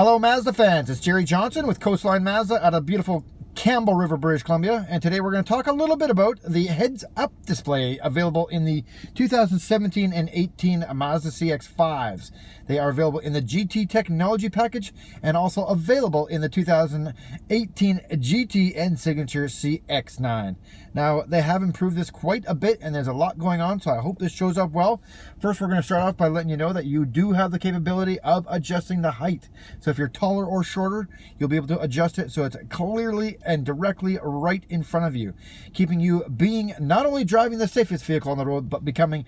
Hello Mazda fans, it's Jerry Johnson with Coastline Mazda out of beautiful Campbell River, British Columbia, and today we're going to talk a little bit about the heads-up display available in the 2017 and 18 Mazda CX5s. They are available in the GT technology package and also available in the 2018 GT and Signature CX9. Now, they have improved this quite a bit, and there's a lot going on, so I hope this shows up well. First, we're going to start off by letting you know that you do have the capability of adjusting the height. So if you're taller or shorter, you'll be able to adjust it so it's clearly and directly right in front of you, keeping you being not only driving the safest vehicle on the road, but becoming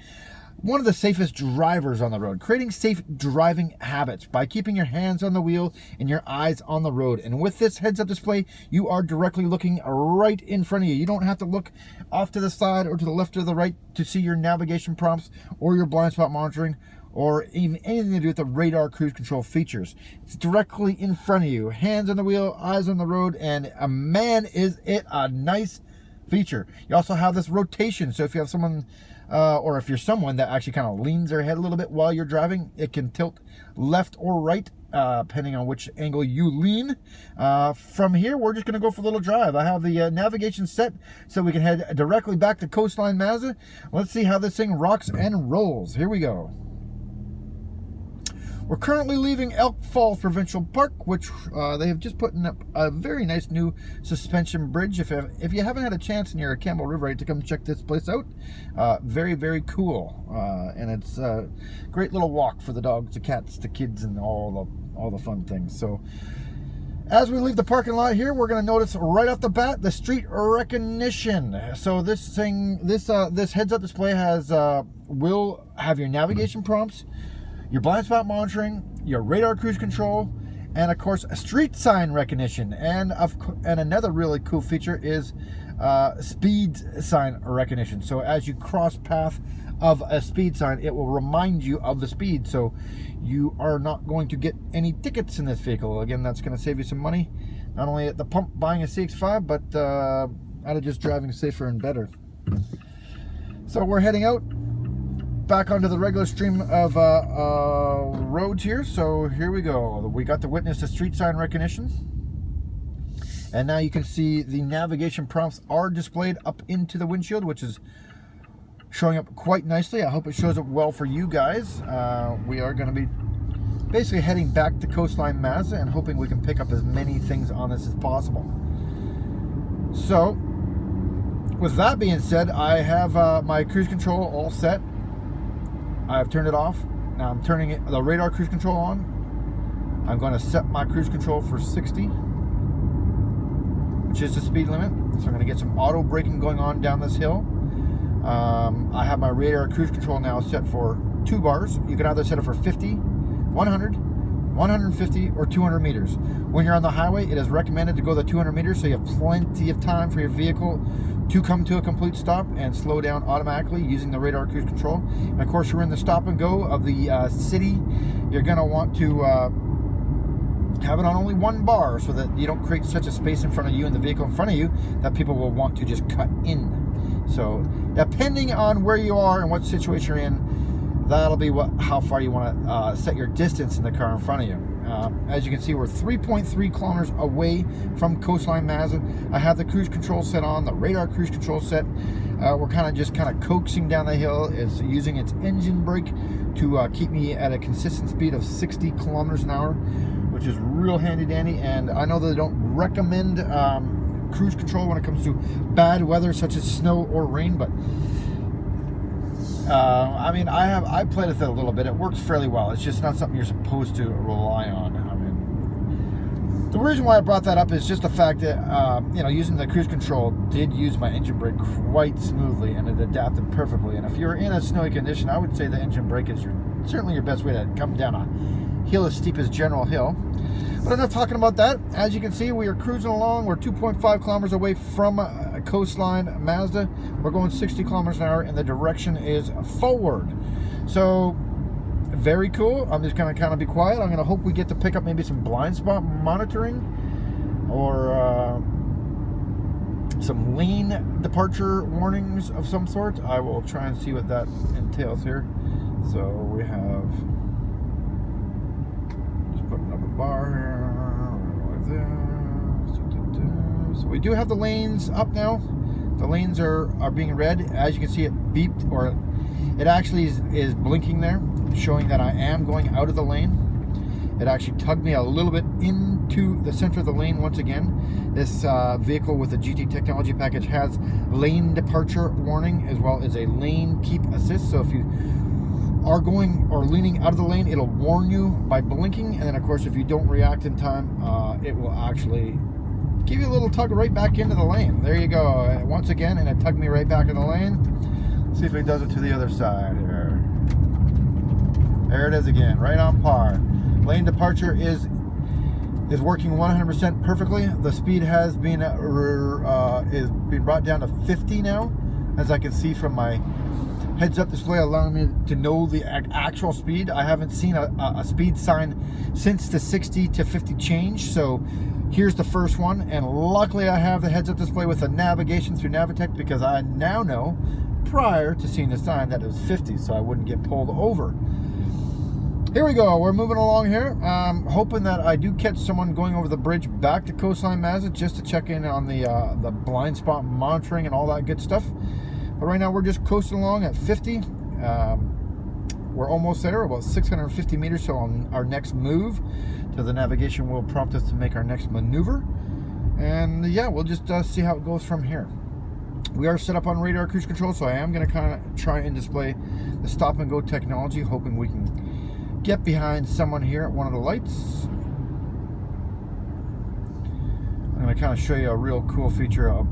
one of the safest drivers on the road, creating safe driving habits by keeping your hands on the wheel and your eyes on the road. And with this heads-up display, you are directly looking right in front of you. You don't have to look off to the side or to the left or the right to see your navigation prompts or your blind spot monitoring or even anything to do with the radar cruise control features. It's directly in front of you, hands on the wheel, eyes on the road, and man, is it a nice feature. You also have this rotation, so if you have someone or if you're someone that actually kind of leans their head a little bit while you're driving, it can tilt left or right depending on which angle you lean. From here, we're just going to go for a little drive. I have the navigation set so we can head directly back to Coastline Mazda. Let's see how this thing rocks and rolls. Here we go. We're currently leaving Elk Falls Provincial Park, which they have just put up a very nice new suspension bridge. If you haven't had a chance near Campbell River to come check this place out, very, very cool. And it's a great little walk for the dogs, the cats, the kids, and all the fun things. So as we leave the parking lot here, we're going to notice right off the bat the street recognition. So this thing, this heads-up display will have your navigation prompts, your blind spot monitoring, your radar cruise control, and of course street sign recognition. And another really cool feature is speed sign recognition. So as you cross path of a speed sign, it will remind you of the speed, so you are not going to get any tickets in this vehicle. Again, that's going to save you some money, not only at the pump buying a CX5, but out of just driving safer and better. So we're heading out back onto the regular stream of roads here. So here we go. We got to witness the street sign recognition, and now you can see the navigation prompts are displayed up into the windshield, which is showing up quite nicely. I hope it shows up well for you guys. We are going to be basically heading back to Coastline Mazda and hoping we can pick up as many things on this as possible. So with that being said, I have my cruise control all set. I've turned it off. Now I'm turning the radar cruise control on. I'm going to set my cruise control for 60, which is the speed limit. So I'm going to get some auto braking going on down this hill. I have my radar cruise control now set for 2 bars. You can either set it for 50, 100, 150, or 200 meters. When you're on the highway, it is recommended to go the 200 meters so you have plenty of time for your vehicle to come to a complete stop and slow down automatically using the radar cruise control. And of course, you're in the stop and go of the city. You're going to want to have it on only 1 bar so that you don't create such a space in front of you and the vehicle in front of you that people will want to just cut in. So depending on where you are and what situation you're in, that'll be how far you want to set your distance in the car in front of you. As you can see, we're 3.3 kilometers away from Coastline Mazda. I have the cruise control set on, the radar cruise control set. We're kind of coaxing down the hill. It's using its engine brake to keep me at a consistent speed of 60 kilometers an hour, which is real handy dandy. And I know that they don't recommend cruise control when it comes to bad weather such as snow or rain, but I mean, I played with it a little bit. It works fairly well. It's just not something you're supposed to rely on. I mean, the reason why I brought that up is just the fact that using the cruise control did use my engine brake quite smoothly, and it adapted perfectly. And if you're in a snowy condition, I would say the engine brake is certainly your best way to come down a hill as steep as General Hill. But enough talking about that. As you can see, we are cruising along. We're 2.5 kilometers away from Coastline Mazda. We're going 60 kilometers an hour, and the direction is forward. So very cool. I'm just going to kind of be quiet. I'm going to hope we get to pick up maybe some blind spot monitoring or some lane departure warnings of some sort. I will try and see what that entails here. So we have, just put another bar here. do have the lanes up now. The lanes are being read. As you can see, it beeped, or it actually is blinking there, showing that I am going out of the lane. It actually tugged me a little bit into the center of the lane once again. This vehicle with the GT technology package has lane departure warning as well as a lane keep assist. So if you are going or leaning out of the lane, it'll warn you by blinking, and then of course if you don't react in time, it will actually give you a little tug right back into the lane. There you go, once again, and it tugged me right back in the lane. Let's see if it does it to the other side here. There it is again, right on par. Lane departure is working 100% perfectly. The speed has been brought down to 50 now, as I can see from my heads-up display, allowing me to know the actual speed. I haven't seen a speed sign since the 60 to 50 change, so here's the first one. And luckily I have the heads-up display with the navigation through Navitech, because I now know, prior to seeing the sign, that it was 50, so I wouldn't get pulled over. Here we go, we're moving along here. Hoping that I do catch someone going over the bridge back to Coastline Mazda just to check in on the blind spot monitoring and all that good stuff. But right now we're just coasting along at 50. We're almost there, about 650 meters till our next move. So the navigation will prompt us to make our next maneuver. And yeah, we'll just see how it goes from here. We are set up on radar cruise control, so I am going to kind of try and display the stop and go technology, hoping we can get behind someone here at one of the lights. I'm going to kind of show you a real cool feature of,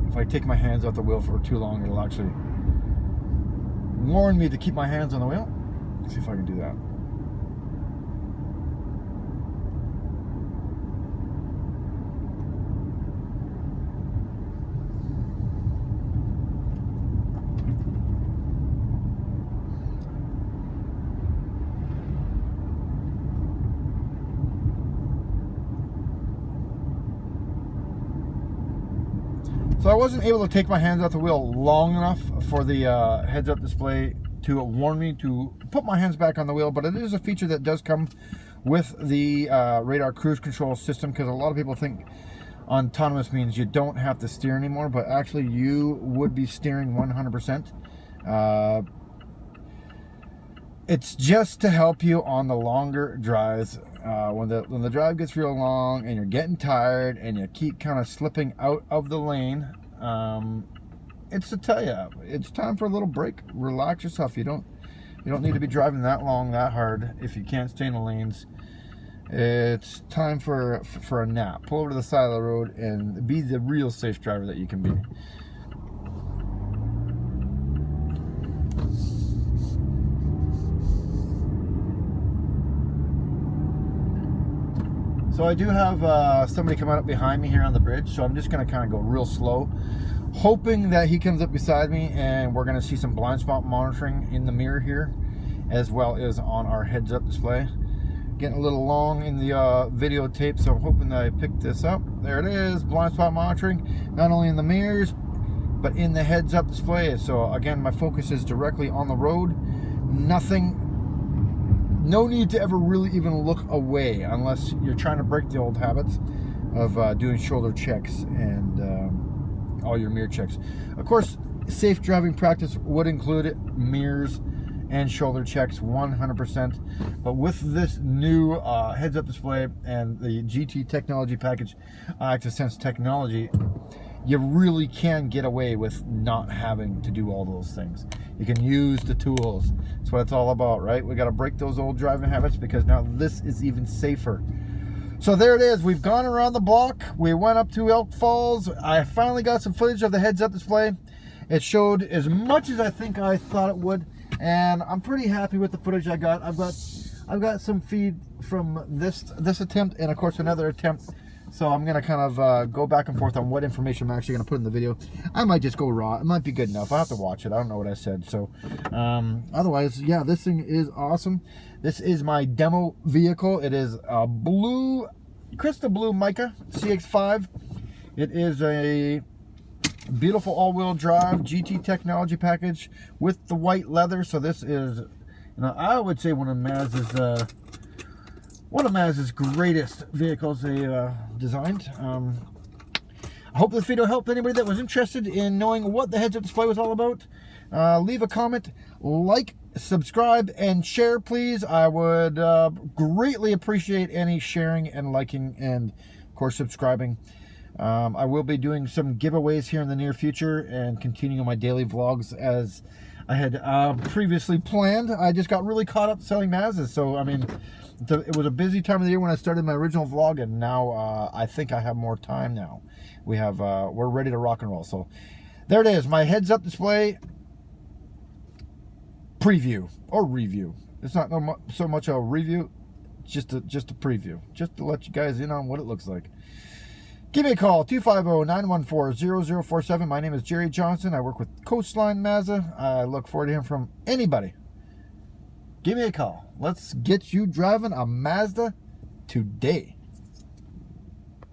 if I take my hands off the wheel for too long, it'll actually warn me to keep my hands on the wheel. Let's see if I can do that. So I wasn't able to take my hands off the wheel long enough for the heads-up display to warn me to put my hands back on the wheel, but it is a feature that does come with the radar cruise control system, because a lot of people think autonomous means you don't have to steer anymore, but actually you would be steering 100%. It's just to help you on the longer drives. When the drive gets real long and you're getting tired and you keep kind of slipping out of the lane, it's to tell you it's time for a little break. Relax yourself. You don't need to be driving that long, that hard if you can't stay in the lanes. It's time for a nap. Pull over to the side of the road and be the real safe driver that you can be. So I do have somebody coming up behind me here on the bridge, so I'm just going to kind of go real slow, hoping that he comes up beside me and we're going to see some blind spot monitoring in the mirror here, as well as on our heads-up display. Getting a little long in the videotape, so I'm hoping that I pick this up. There it is, blind spot monitoring, not only in the mirrors, but in the heads-up display. So again, my focus is directly on the road. No need to ever really even look away unless you're trying to break the old habits of doing shoulder checks and all your mirror checks. Of course, safe driving practice would include mirrors and shoulder checks 100%. But with this new heads-up display and the GT technology package, Active Sense technology, you really can get away with not having to do all those things. You can use the tools. That's what it's all about, right? We got to break those old driving habits, because now this is even safer. So there it is. We've gone around the block. We went up to Elk Falls. I finally got some footage of the heads-up display. It showed as much as I think I thought it would, and I'm pretty happy with the footage I got. I've got some feed from this attempt, and of course another attempt. So I'm going to kind of go back and forth on what information I'm actually going to put in the video. I might just go raw. It might be good enough. I'll have to watch it. I don't know what I said. So otherwise, yeah, this thing is awesome. This is my demo vehicle. It is a blue, crystal blue Mica CX5. It is a beautiful all-wheel drive GT technology package with the white leather. So this is, you know, I would say one of Mazda's greatest vehicles they designed. I hope this video helped anybody that was interested in knowing what the heads-up display was all about. Leave a comment, like, subscribe, and share, please. I would greatly appreciate any sharing and liking and, of course, subscribing. I will be doing some giveaways here in the near future and continuing my daily vlogs as I had previously planned. I just got really caught up selling Mazdas, so I mean, it was a busy time of the year when I started my original vlog, and now I think I have more time now. We're ready to rock and roll. So there it is, my heads-up display preview or review. It's not so much a review, just a preview, just to let you guys in on what it looks like. Give me a call, 250-914-0047. My name is Jerry Johnson. I work with Coastline Mazda. I look forward to hearing from anybody. Give me a call. Let's get you driving a Mazda today.